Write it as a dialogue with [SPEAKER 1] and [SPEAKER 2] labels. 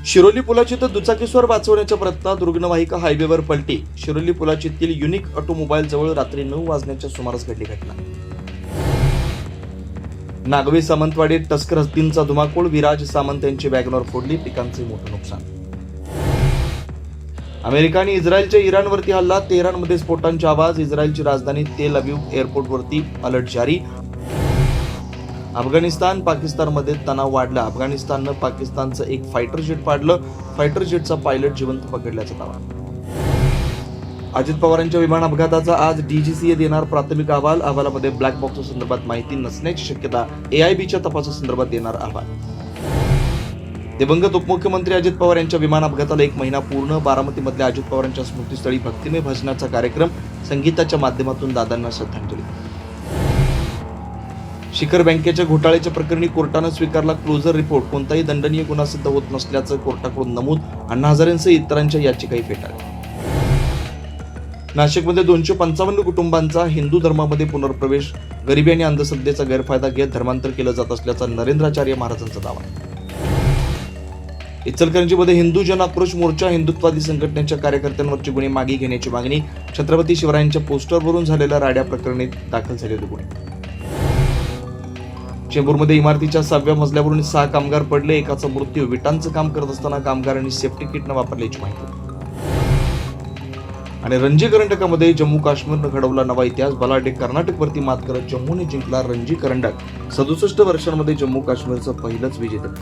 [SPEAKER 1] शिरोली पुलाची तर दुचाकीस्वार वाचवण्याच्या प्रयत्नात रुग्णवाहिका हायवेवर पलटी. शिरोली पुलाचीतील युनिक ऑटोमोबाईल जवळ रात्री 9 वाजण्याच्या सुमारास घडली घटना. नागवे सामंतवाडीत टस्कर हत्तींचा धुमाकूळ. विराज सामंत यांची वॅगनर फोडली. पिकांचे मोठे नुकसान. अमेरिका आणि इस्रायलच्या इराणवरती हल्ला. तेहरानमध्ये स्फोटांचे आवाज. इस्रायलची राजधानी तेल अविव एअरपोर्टवरती अलर्ट जारी. अफगाणिस्तान पाकिस्तानमध्ये तणाव वाढला. अफगाणिस्ताननं पाकिस्तानचं एक फायटर जेट पाडलं. फायटर जेटचा पायलट जिवंत पकडल्याचा दावा. अजित पवारांच्या विमान अपघाताचा आज डीजीसीए देणार प्राथमिक अहवाल. अहवालामध्ये ब्लॅक बॉक्स संदर्भात माहिती नसण्याची शक्यता. एआयबीच्या तपासासंदर्भात देणार अहवाल. दिवंगत उपमुख्यमंत्री अजित पवार यांच्या विमान अपघाताला 1 महिना पूर्ण. बारामतीमधल्या अजित पवारांच्या स्मृतीस्थळी भक्तिमय भजनाचा कार्यक्रम. संगीताच्या माध्यमातून दादांना श्रद्धांजली. शिखर बँकेच्या घोटाळ्याच्या प्रकरणी कोर्टानं स्वीकारला क्लोजर रिपोर्ट. कोणताही दंडनीय गुन्हा सिद्ध होत नसल्याचं कोर्टाकडून नमूद. अण्णा हजारेंसह इतरांच्या याचिकाही फेटाळल्या. नाशिकमध्ये 255 कुटुंबांचा हिंदू धर्मामध्ये पुनर्प्रवेश. गरिबी आणि अंधश्रद्धेचा गैरफायदा घेत धर्मांतर केलं जात असल्याचा नरेंद्राचार्य महाराजांचा दावा. इचलकरंजीमध्ये हिंदू जन आक्रोश मोर्चा. हिंदुत्ववादी संघटनेच्या कार्यकर्त्यांवरचे गुन्हे मागे घेण्याची मागणी. छत्रपती शिवरायांच्या पोस्टरवरून झालेल्या राड्या प्रकरणी दाखल झालेले गुन्हे. चेंबूरमध्ये इमारतीच्या 6व्या मजल्यावरून 6 कामगार पडले. एकाचा मृत्यू. विटांचं काम करत असताना कामगारांनी सेफ्टी किट न वापरल्याची माहिती. आणि रणजी करंडकामध्ये जम्मू काश्मीरनं घडवला नवा इतिहास. बलाढ्य कर्नाटकवरती मात करत जम्मूने जिंकला रणजी करंडक. 67 वर्षांमध्ये जम्मू काश्मीरचं पहिलंच विजेतं.